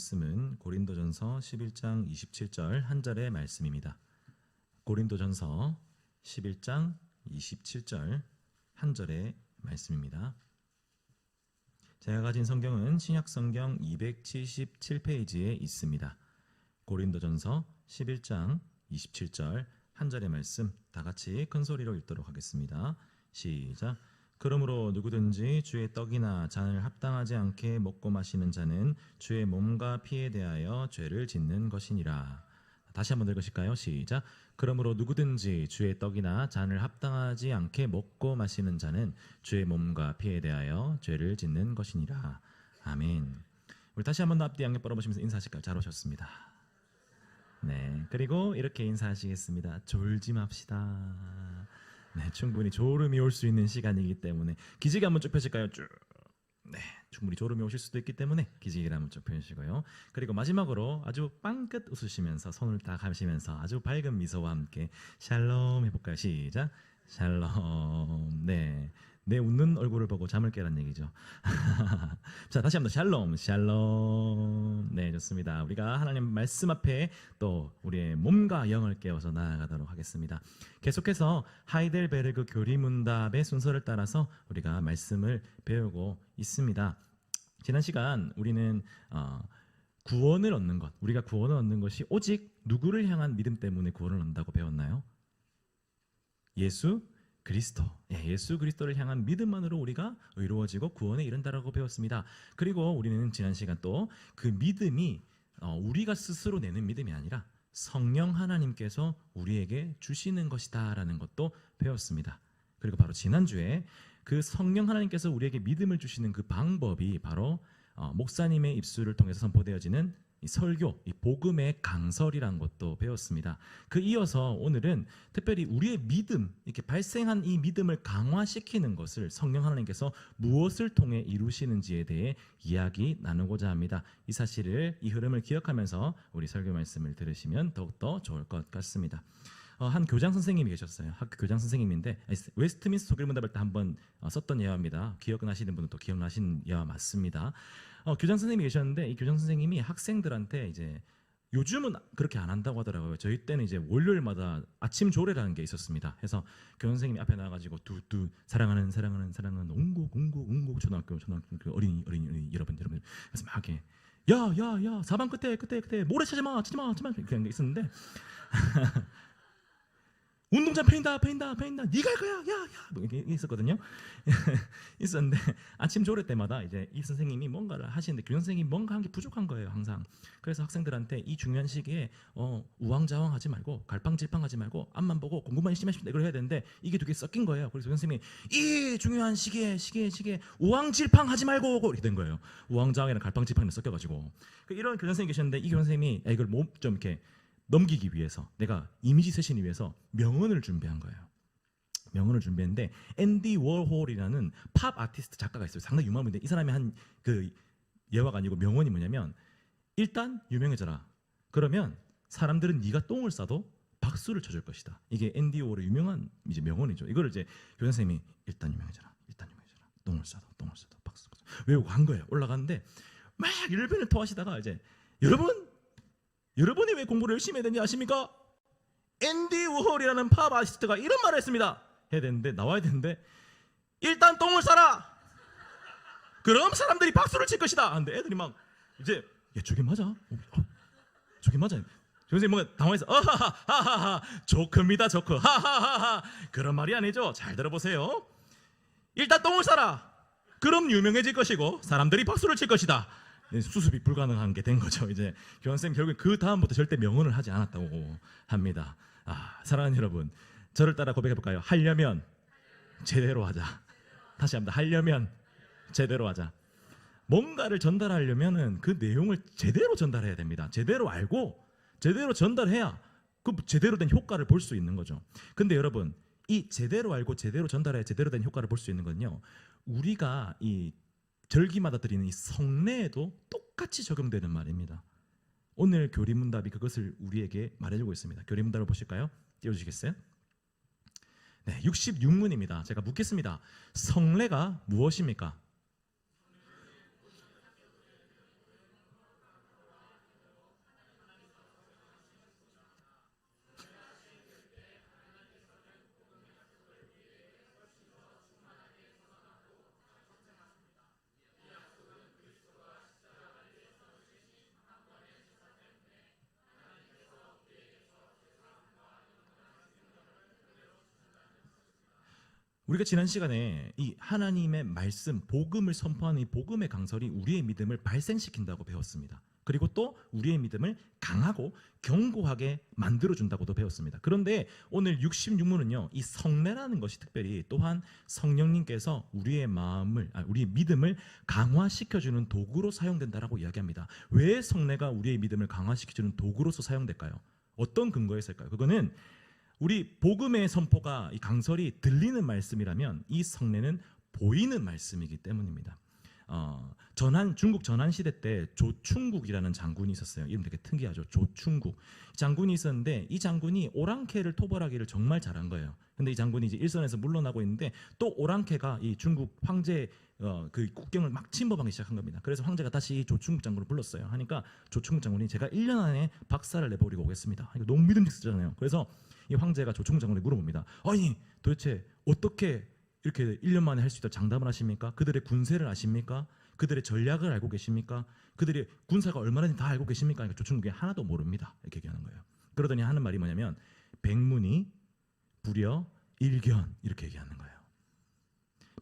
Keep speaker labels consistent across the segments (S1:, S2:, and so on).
S1: 말씀은 고린도전서 11장 27절 한 절의 말씀입니다. 고린도전서 11장 27절 한 절의 말씀입니다. 제가 가진 성경은 신약성경 277페이지에 있습니다. 고린도전서 11장 27절 한 절의 말씀 다 같이 큰 소리로 읽도록 하겠습니다. 시작. 그러므로 누구든지 주의 떡이나 잔을 합당하지 않게 먹고 마시는 자는 주의 몸과 피에 대하여 죄를 짓는 것이니라. 다시 한번 읽으실까요? 시작. 그러므로 누구든지 주의 떡이나 잔을 합당하지 않게 먹고 마시는 자는 주의 몸과 피에 대하여 죄를 짓는 것이니라. 아멘. 우리 다시 한번 더 앞뒤 양옆 바라보시면서 인사하실까요? 잘 오셨습니다. 네, 그리고 이렇게 인사하시겠습니다. 졸지 맙시다. 네, 충분히 졸음이 올 수 있는 시간이기 때문에 기지개 한번 쭉 펴실까요? 쭉. 네, 충분히 졸음이 오실 수도 있기 때문에 기지개를 한번 쭉 펴시고요. 그리고 마지막으로 아주 빵긋 웃으시면서 손을 딱 하시면서 아주 밝은 미소와 함께 샬롬 해볼까요? 시작. 샬롬. 네, 내 웃는 얼굴을 보고 잠을 깨라는 얘기죠. 자, 다시 한번 샬롬, 샬롬. 네, 좋습니다. 우리가 하나님 말씀 앞에 또 우리의 몸과 영을 깨워서 나아가도록 하겠습니다. 계속해서 하이델베르그 교리문답의 순서를 따라서 우리가 말씀을 배우고 있습니다. 지난 시간 우리는 구원을 얻는 것, 우리가 구원을 얻는 것이 오직 누구를 향한 믿음 때문에 구원을 얻는다고 배웠나요? 예수 그리스도, 예수 그리스도를 향한 믿음만으로 우리가 의로워지고 구원에 이른다라고 배웠습니다. 그리고 우리는 지난 시간 또 그 믿음이 우리가 스스로 내는 믿음이 아니라 성령 하나님께서 우리에게 주시는 것이다라는 것도 배웠습니다. 그리고 바로 지난주에 그 성령 하나님께서 우리에게 믿음을 주시는 그 방법이 바로 목사님의 입술을 통해서 선포되어지는 이 설교, 이 복음의 강설이라는 것도 배웠습니다. 그 이어서 오늘은 특별히 우리의 믿음, 이렇게 발생한 이 믿음을 강화시키는 것을 성령 하나님께서 무엇을 통해 이루시는지에 대해 이야기 나누고자 합니다. 이 사실을, 이 흐름을 기억하면서 우리 설교 말씀을 들으시면 더욱더 좋을 것 같습니다. 한 교장 선생님이 계셨어요. 학교 교장 선생님인데 웨스트민스터 독일문답을 때 한번 썼던 예화입니다. 기억나시는 분은 또 기억나시는 예화 맞습니다. 교장 선생님이 계셨는데 이 교장 선생님이 학생들한테 이제 요즘은 그렇게 안 한다고 하더라고요. 저희 때는 이제 월요일마다 아침 조례라는 게 있었습니다. 그래서 교장 선생님이 앞에 나와가지고 두두 사랑하는 옹국 초등학교 어린이 여러분 그래서 막 이렇게 야 사방 끝에 모래 치지 마 그런 게 있었는데 운동장 패인다 네가 할 거야 야 뭐 이게 있었거든요. 있었는데 아침 조례 때마다 이제 이 선생님이 뭔가를 하시는데 교장 선생님이 뭔가 한 게 부족한 거예요 항상. 그래서 학생들한테 이 중요한 시기에 우왕좌왕하지 말고 갈팡질팡하지 말고 앞만 보고 공부만 열심히 하시면 이걸 해야 되는데 이게 두 개 섞인 거예요. 그래서 교장 선생님이 이 중요한 시기에 우왕질팡하지 말고 이렇게 된 거예요. 우왕좌왕이랑 갈팡질팡이 섞여가지고 이런 교장 선생님이 계셨는데 이 교장 선생님이 이걸 좀 이렇게 넘기기 위해서 내가 이미지 세신을 위해서 명언을 준비한 거예요. 명언을 준비했는데 앤디 워홀이라는 팝 아티스트 작가가 있어요. 상당히 유명한 분인데 이 사람이 한 그 예화가 아니고 명언이 뭐냐면 일단 유명해져라. 그러면 사람들은 네가 똥을 싸도 박수를 쳐줄 것이다. 이게 앤디 워홀의 유명한 이제 명언이죠. 이거를 이제 교장 선생님이 일단 유명해져라. 똥을 싸도 박수 외우고 간 거예요. 올라갔는데 막 일변을 토하시다가 이제 여러분이 왜 공부를 열심히 해야 되는지 아십니까? 앤디 워홀이라는 팝 아티스트가 이런 말을 했습니다. 해야 되는데 나와야 되는데 일단 똥을 싸라. 그럼 사람들이 박수를 칠 것이다. 근데 애들이 막 이제 야 저게 맞아? 저게 맞아? 선생님 뭔가 당황해서 하하하 조크입니다 조크 하하하 그런 말이 아니죠. 잘 들어보세요. 일단 똥을 싸라. 그럼 유명해질 것이고 사람들이 박수를 칠 것이다. 수습이 불가능한 게 된 거죠. 이제 교장 선생님 결국엔 그 다음부터 절대 명언을 하지 않았다고 합니다. 사랑하는 여러분, 저를 따라 고백해 볼까요? 하려면 제대로 하자. 다시 합니다. 하려면 제대로 하자. 뭔가를 전달하려면은 그 내용을 제대로 전달해야 됩니다. 제대로 알고 제대로 전달해야 그 제대로 된 효과를 볼 수 있는 거죠. 근데 여러분, 이 제대로 알고 제대로 전달해야 제대로 된 효과를 볼 수 있는 건요. 우리가 이 절기마다 드리는 이 성례에도 똑같이 적용되는 말입니다. 오늘 교리문답이 그것을 우리에게 말해주고 있습니다. 교리문답을 보실까요? 띄워주시겠어요? 네, 66문입니다. 제가 묻겠습니다. 성례가 무엇입니까? 우리가 지난 시간에 이 하나님의 말씀, 복음을 선포하는 이 복음의 강설이 우리의 믿음을 발생시킨다고 배웠습니다. 그리고 또 우리의 믿음을 강하고 견고하게 만들어준다고도 배웠습니다. 그런데 오늘 66문은요, 이 성례라는 것이 특별히 또한 성령님께서 우리의 우리의 믿음을 강화시켜주는 도구로 사용된다라고 이야기합니다. 왜 성례가 우리의 믿음을 강화시켜주는 도구로서 사용될까요? 어떤 근거에 있을까요? 그거는 우리 복음의 선포가, 이 강설이 들리는 말씀이라면 이 성례는 보이는 말씀이기 때문입니다. 중국 전한 시대 때 조충국이라는 장군이 있었어요. 이름 되게 특이하죠. 조충국 장군이 있었는데 이 장군이 오랑캐를 토벌하기를 정말 잘한 거예요. 근데 이 장군이 이제 일선에서 물러나고 있는데 또 오랑캐가 이 중국 황제 그 국경을 막 침범하기 시작한 겁니다. 그래서 황제가 다시 조충국 장군을 불렀어요. 하니까 조충국 장군이 제가 1년 안에 박살을 내버리고 오겠습니다. 이거 너무 믿음직스럽잖아요. 그래서 이 황제가 조충국 장군에게 물어봅니다. 아니 도대체 어떻게 이렇게 1년 만에 할 수 있다 장담을 하십니까? 그들의 군세를 아십니까? 그들의 전략을 알고 계십니까? 그들의 군사가 얼마나 다 알고 계십니까? 그러니까 조충국이 하나도 모릅니다. 이렇게 얘기하는 거예요. 그러더니 하는 말이 뭐냐면 백문이 불여 일견 이렇게 얘기하는 거예요.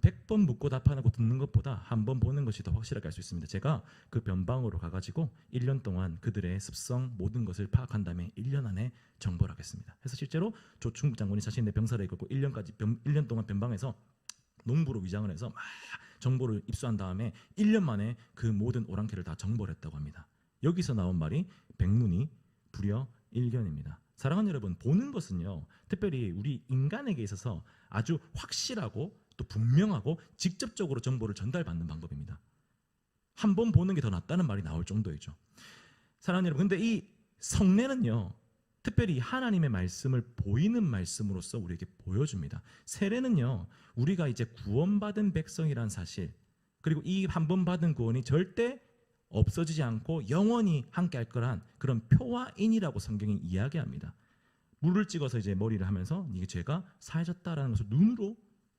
S1: 100번 묻고 답하고 듣는 것보다 한 번 보는 것이 더 확실하게 알 수 있습니다. 제가 그 변방으로 가가지고 1년 동안 그들의 습성 모든 것을 파악한 다음에 1년 안에 정벌 하겠습니다. 그래서 실제로 조충국 장군이 자신의 병사를 이끌고 1년 동안 변방에서 농부로 위장을 해서 막 정보를 입수한 다음에 1년 만에 그 모든 오랑캐를 다 정벌했다고 합니다. 여기서 나온 말이 백문이 불여 일견입니다. 사랑하는 여러분, 보는 것은요, 특별히 우리 인간에게 있어서 아주 확실하고 또 분명하고 직접적으로 정보를 전달받는 방법입니다. 한 번 보는 게 더 낫다는 말이 나올 정도이죠. 사랑하는 여러분, 근데 이 성례는요, 특별히 하나님의 말씀을 보이는 말씀으로서 우리에게 보여줍니다. 세례는요, 우리가 이제 구원받은 백성이란 사실, 그리고 이 한 번 받은 구원이 절대 없어지지 않고 영원히 함께할 거란 그런 표와 인이라고 성경이 이야기합니다. 물을 찍어서 이제 머리를 하면서 이게 죄가 사해졌다라는 것을 눈으로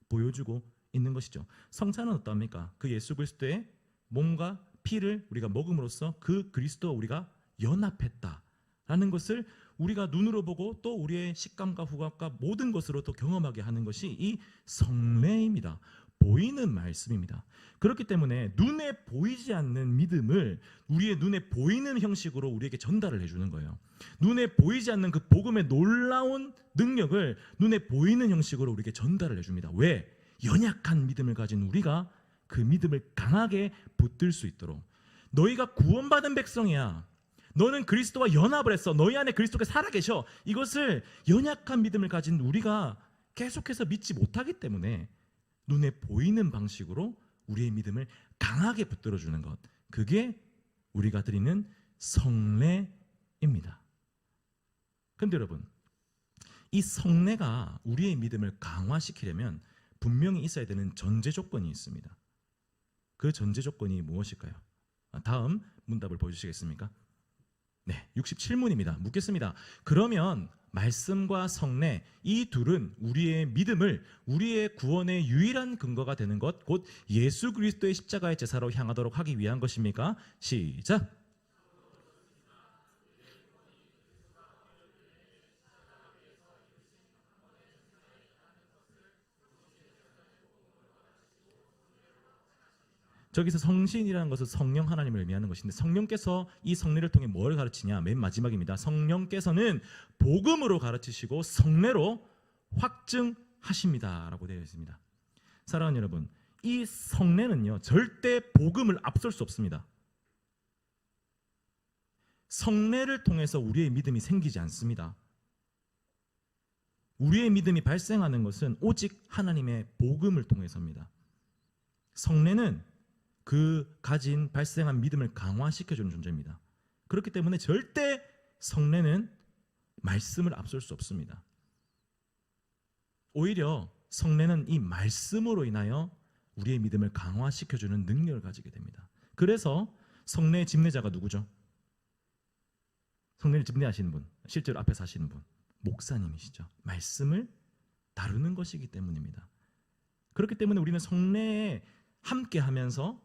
S1: 보여주고 있는 것이죠. 성찬은 어떠합니까? 그 예수 그리스도의 몸과 피를 우리가 먹음으로써 그 그리스도와 우리가 연합했다라는 것을 우리가 눈으로 보고 또 우리의 식감과 후각과 모든 것으로 또 경험하게 하는 것이 이 성례입니다. 보이는 말씀입니다. 그렇기 때문에 눈에 보이지 않는 믿음을 우리의 눈에 보이는 형식으로 우리에게 전달을 해주는 거예요. 눈에 보이지 않는 그 복음의 놀라운 능력을 눈에 보이는 형식으로 우리에게 전달을 해줍니다. 왜? 연약한 믿음을 가진 우리가 그 믿음을 강하게 붙들 수 있도록. 너희가 구원받은 백성이야. 너는 그리스도와 연합을 했어. 너희 안에 그리스도가 살아계셔. 이것을 연약한 믿음을 가진 우리가 계속해서 믿지 못하기 때문에 눈에 보이는 방식으로 우리의 믿음을 강하게 붙들어주는 것, 그게 우리가 드리는 성례입니다. 그런데 여러분, 이 성례가 우리의 믿음을 강화시키려면 분명히 있어야 되는 전제 조건이 있습니다. 그 전제 조건이 무엇일까요? 다음 문답을 보여주시겠습니까? 네, 67문입니다. 묻겠습니다. 그러면 말씀과 성례, 이 둘은 우리의 믿음을, 우리의 구원의 유일한 근거가 되는 것, 곧 예수 그리스도의 십자가의 제사로 향하도록 하기 위한 것입니까? 시작! 저기서 성신이라는 것은 성령 하나님을 의미하는 것인데, 성령께서 이 성례를 통해 뭘 가르치냐? 맨 마지막입니다. 성령께서는 복음으로 가르치시고 성례로 확증하십니다 라고 되어 있습니다. 사랑하는 여러분, 이 성례는요 절대 복음을 앞설 수 없습니다. 성례를 통해서 우리의 믿음이 생기지 않습니다. 우리의 믿음이 발생하는 것은 오직 하나님의 복음을 통해서입니다. 성례는 그 가진 발생한 믿음을 강화시켜주는 존재입니다. 그렇기 때문에 절대 성례는 말씀을 앞설 수 없습니다. 오히려 성례는 이 말씀으로 인하여 우리의 믿음을 강화시켜주는 능력을 가지게 됩니다. 그래서 성례의 집례자가 누구죠? 성례를 집례하시는 분, 실제로 앞에서 하시는 분, 목사님이시죠. 말씀을 다루는 것이기 때문입니다. 그렇기 때문에 우리는 성례에 함께 하면서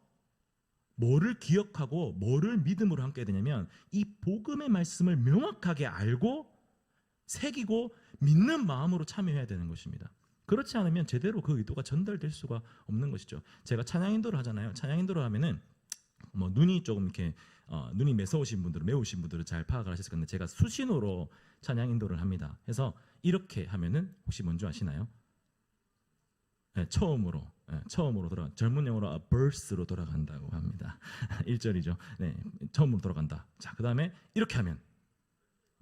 S1: 뭐를 기억하고 뭐를 믿음으로 함께 해야 되냐면 이 복음의 말씀을 명확하게 알고 새기고 믿는 마음으로 참여해야 되는 것입니다. 그렇지 않으면 제대로 그 의도가 전달될 수가 없는 것이죠. 제가 찬양 인도를 하잖아요. 찬양 인도를 하면은 뭐 눈이 조금 이렇게 눈이 매서우신 분들은 매우신 분들은 잘 파악을 하셨을 건데 제가 수신호로 찬양 인도를 합니다. 그래서 이렇게 하면은 혹시 뭔지 아시나요? 네, 처음으로 돌아 젊은 영어로 verse로 돌아간다고 합니다. 1절이죠. 네, 처음으로 돌아간다. 자, 그다음에 이렇게 하면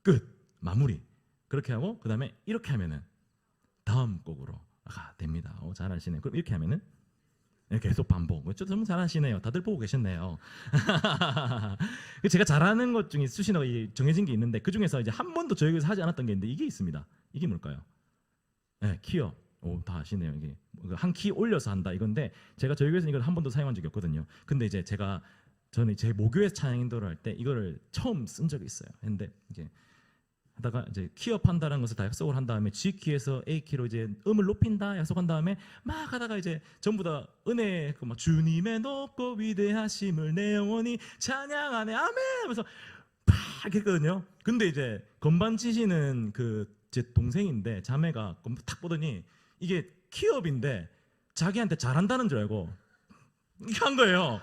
S1: 끝, 마무리. 그렇게 하고 그다음에 이렇게 하면은 다음 곡으로 됩니다. 잘 아시네요. 그럼 이렇게 하면은 계속 반복. 좀 잘하시네요. 다들 보고 계셨네요. 제가 잘하는 것 중에 수신호가 정해진 게 있는데 그 중에서 이제 한 번도 저에게서 하지 않았던 게 있는데 이게 있습니다. 이게 뭘까요? 네, 키어. 다 아시네요. 이게 한 키 올려서 한다 이건데 제가 저희 교회에서 이걸 한 번도 사용한 적이 없거든요. 근데 이제 저는 제 모교에서 찬양 인도를 할 때 이거를 처음 쓴 적이 있어요. 근데 이제 하다가 이제 키업 한다는 것을 다 약속을 한 다음에 G 키에서 A 키로 이제 음을 높인다 약속한 다음에 막 하다가 이제 전부 다 은혜 막 주님의 높고 위대하심을 내 영혼이 찬양하네 아멘 하면서 팍 했거든요. 근데 이제 건반 치시는 그 제 동생인데 자매가 탁 보더니 이게 키업인데 자기한테 잘한다는 줄 알고 이렇게 한 거예요.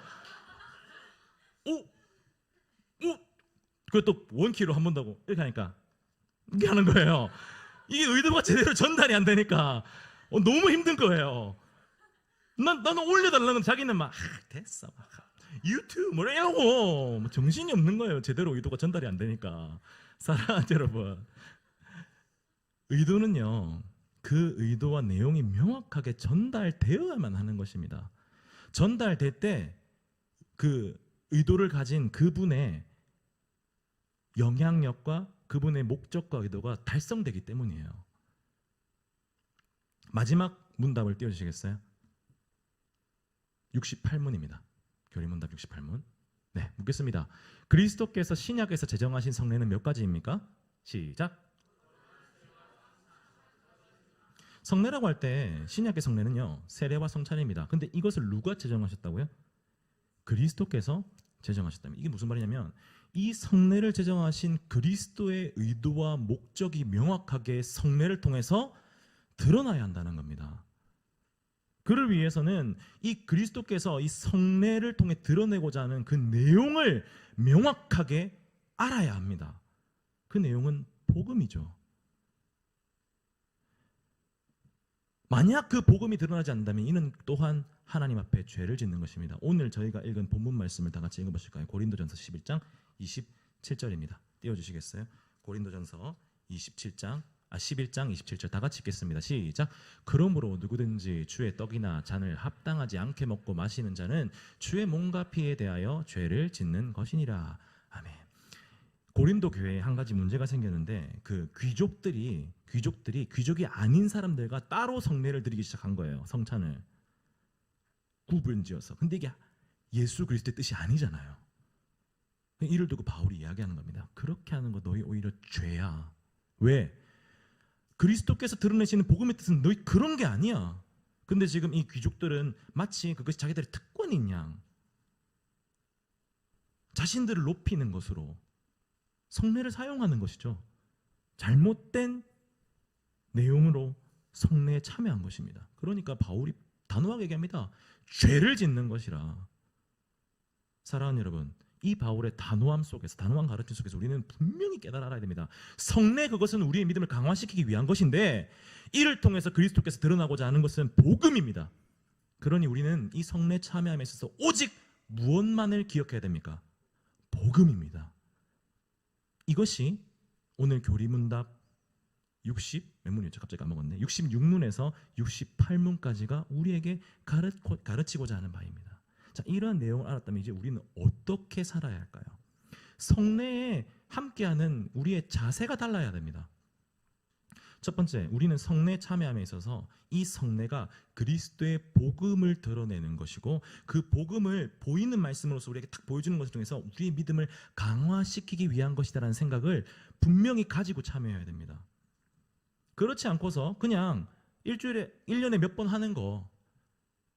S1: 그것도 원키로 한 번 더 하고 이렇게 하니까 이렇게 하는 거예요. 이게 의도가 제대로 전달이 안 되니까 너무 힘든 거예요. 나는 올려달라는 자기는 막 됐어 막 유튜브 뭐라고 정신이 없는 거예요. 제대로 의도가 전달이 안 되니까. 사랑하는 여러분, 의도는요 그 의도와 내용이 명확하게 전달되어야만 하는 것입니다. 전달될 때 그 의도를 가진 그분의 영향력과 그분의 목적과 의도가 달성되기 때문이에요. 마지막 문답을 띄워주시겠어요? 68문입니다. 교리문답 68문. 네, 묻겠습니다. 그리스도께서 신약에서 제정하신 성례는 몇 가지입니까? 시작. 성례라고 할 때 신약의 성례는요 세례와 성찬입니다. 근데 이것을 누가 제정하셨다고요? 그리스도께서 제정하셨다면 이게 무슨 말이냐면 이 성례를 제정하신 그리스도의 의도와 목적이 명확하게 성례를 통해서 드러나야 한다는 겁니다. 그를 위해서는 이 그리스도께서 이 성례를 통해 드러내고자 하는 그 내용을 명확하게 알아야 합니다. 그 내용은 복음이죠. 만약 그 복음이 드러나지 않는다면 이는 또한 하나님 앞에 죄를 짓는 것입니다. 오늘 저희가 읽은 본문 말씀을 다 같이 읽어보실까요? 고린도전서 11장 27절입니다. 띄워주시겠어요? 고린도전서 11장 27절 다 같이 읽겠습니다. 시작. 그러므로 누구든지 주의 떡이나 잔을 합당하지 않게 먹고 마시는 자는 주의 몸과 피에 대하여 죄를 짓는 것이니라. 아멘. 고린도 교회에 한 가지 문제가 생겼는데 그 귀족이 아닌 사람들과 따로 성례를 드리기 시작한 거예요. 성찬을 구분지어서. 근데 이게 예수 그리스도의 뜻이 아니잖아요. 이를 두고 바울이 이야기하는 겁니다. 그렇게 하는 거 너희 오히려 죄야. 왜? 그리스도께서 드러내시는 복음의 뜻은 너희 그런 게 아니야. 근데 지금 이 귀족들은 마치 그것이 자기들의 특권인 양 자신들을 높이는 것으로 성례를 사용하는 것이죠. 잘못된 내용으로 성례에 참여한 것입니다. 그러니까 바울이 단호하게 얘기합니다. 죄를 짓는 것이라. 사랑하는 여러분, 이 바울의 단호한 가르침 속에서 우리는 분명히 깨달아 알아야 됩니다. 성례 그것은 우리의 믿음을 강화시키기 위한 것인데 이를 통해서 그리스도께서 드러나고자 하는 것은 복음입니다. 그러니 우리는 이 성례 참여함에 있어서 오직 무엇만을 기억해야 됩니까? 복음입니다. 이것이 오늘 교리문답 몇 문이었죠? 갑자기 까먹었네. 66문에서 68문까지가 우리에게 가르치고자 하는 바입니다. 자, 이러한 내용을 알았다면 이제 우리는 어떻게 살아야 할까요? 성례에 함께하는 우리의 자세가 달라야 됩니다. 첫 번째, 우리는 성례 참여함에 있어서 이 성례가 그리스도의 복음을 드러내는 것이고 그 복음을 보이는 말씀으로서 우리에게 딱 보여주는 것을 통해서 우리의 믿음을 강화시키기 위한 것이다라는 생각을 분명히 가지고 참여해야 됩니다. 그렇지 않고서 그냥 일주일에 1년에 몇 번 하는 거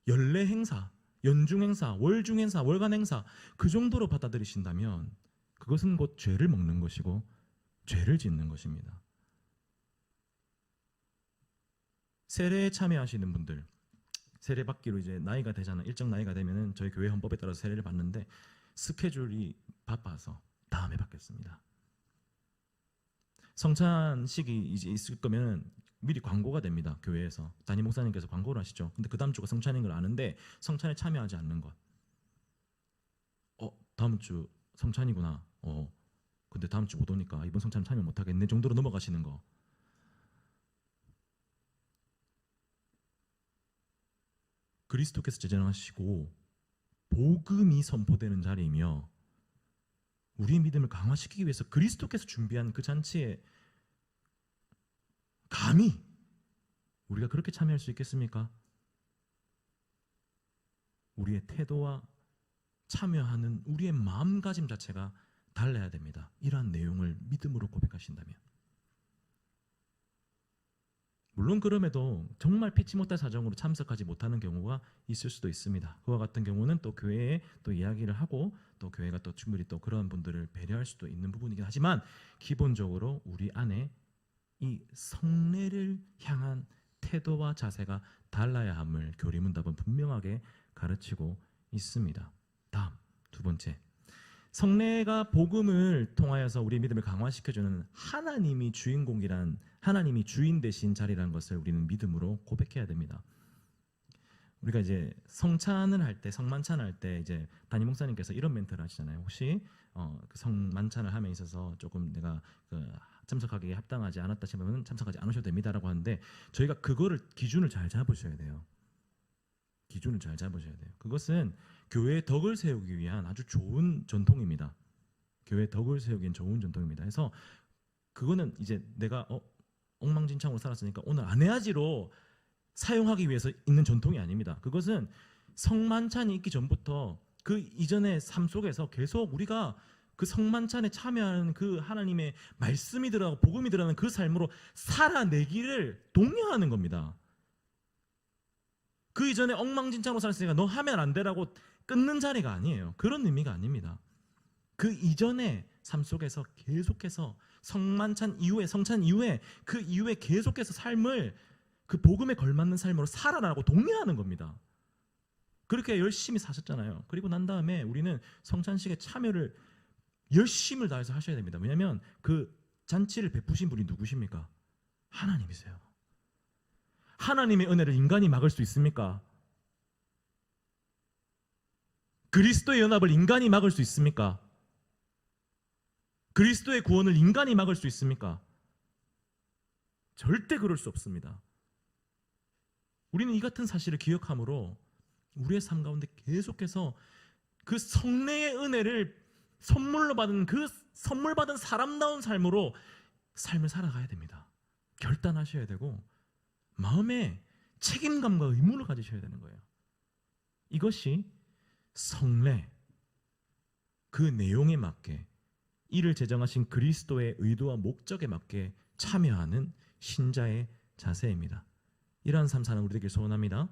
S1: 연례 행사, 연중 행사, 월중 행사, 월간 행사 그 정도로 받아들이신다면 그것은 곧 죄를 먹는 것이고 죄를 짓는 것입니다. 세례에 참여하시는 분들, 세례 받기로 이제 나이가 되잖아요. 일정 나이가 되면은 저희 교회 헌법에 따라서 세례를 받는데 스케줄이 바빠서 다음에 받겠습니다. 성찬식이 이제 있을 거면 미리 광고가 됩니다. 교회에서 담임 목사님께서 광고를 하시죠. 근데 그 다음 주가 성찬인 걸 아는데 성찬에 참여하지 않는 것. 다음 주 성찬이구나. 근데 다음 주 못 오니까 이번 성찬 참여 못 하겠네 정도로 넘어가시는 거. 그리스도께서 제정하시고 복음이 선포되는 자리이며 우리의 믿음을 강화시키기 위해서 그리스도께서 준비한 그 잔치에 감히 우리가 그렇게 참여할 수 있겠습니까? 우리의 태도와 참여하는 우리의 마음가짐 자체가 달라야 됩니다. 이러한 내용을 믿음으로 고백하신다면. 물론 그럼에도 정말 피치 못할 사정으로 참석하지 못하는 경우가 있을 수도 있습니다. 그와 같은 경우는 또 교회에 또 이야기를 하고 또 교회가 또 충분히 또 그런 분들을 배려할 수도 있는 부분이긴 하지만 기본적으로 우리 안에 이 성례를 향한 태도와 자세가 달라야 함을 교리문답은 분명하게 가르치고 있습니다. 다음 두 번째, 성례가 복음을 통하여서 우리의 믿음을 강화시켜주는 하나님이 주인공이란, 하나님이 주인 되신 자리라는 것을 우리는 믿음으로 고백해야 됩니다. 우리가 이제 성찬을 할 때, 성만찬을 할 때 이제 담임 목사님께서 이런 멘트를 하시잖아요. 혹시 그 성만찬을 함에 있어서 조금 내가 참석하기에 합당하지 않았다 싶으면 참석하지 않으셔도 됩니다라고 하는데 저희가 그거를 기준을 잘 잡으셔야 돼요. 기준을 잘 잡으셔야 돼요. 그것은 교회의 덕을 세우기 위한 아주 좋은 전통입니다. 교회의 덕을 세우기엔 좋은 전통입니다. 그래서 그거는 이제 내가 엉망진창으로 살았으니까 오늘 안 해야지로 사용하기 위해서 있는 전통이 아닙니다. 그것은 성만찬이 있기 전부터 그 이전의 삶 속에서 계속 우리가 그 성만찬에 참여하는 그 하나님의 말씀이 들어가고 복음이 들어가는 그 삶으로 살아내기를 독려하는 겁니다. 그 이전에 엉망진창으로 살았으니까 너 하면 안 되라고 끊는 자리가 아니에요. 그런 의미가 아닙니다. 그 이전의 삶 속에서 계속해서 성만찬 이후에, 성찬 이후에, 그 이후에 계속해서 삶을 그 복음에 걸맞는 삶으로 살아나라고 독려하는 겁니다. 그렇게 열심히 사셨잖아요. 그리고 난 다음에 우리는 성찬식에 참여를 열심을 다해서 하셔야 됩니다. 왜냐하면 그 잔치를 베푸신 분이 누구십니까? 하나님이세요. 하나님의 은혜를 인간이 막을 수 있습니까? 그리스도의 연합을 인간이 막을 수 있습니까? 그리스도의 구원을 인간이 막을 수 있습니까? 절대 그럴 수 없습니다. 우리는 이 같은 사실을 기억함으로 우리의 삶 가운데 계속해서 그 성례의 은혜를 선물로 받은 그 선물 받은 사람다운 삶으로 삶을 살아가야 됩니다. 결단하셔야 되고 마음에 책임감과 의무를 가지셔야 되는 거예요. 이것이 성례, 그 내용에 맞게 이를 제정하신 그리스도의 의도와 목적에 맞게 참여하는 신자의 자세입니다. 이러한 삶 사는 우리 되길 소원합니다.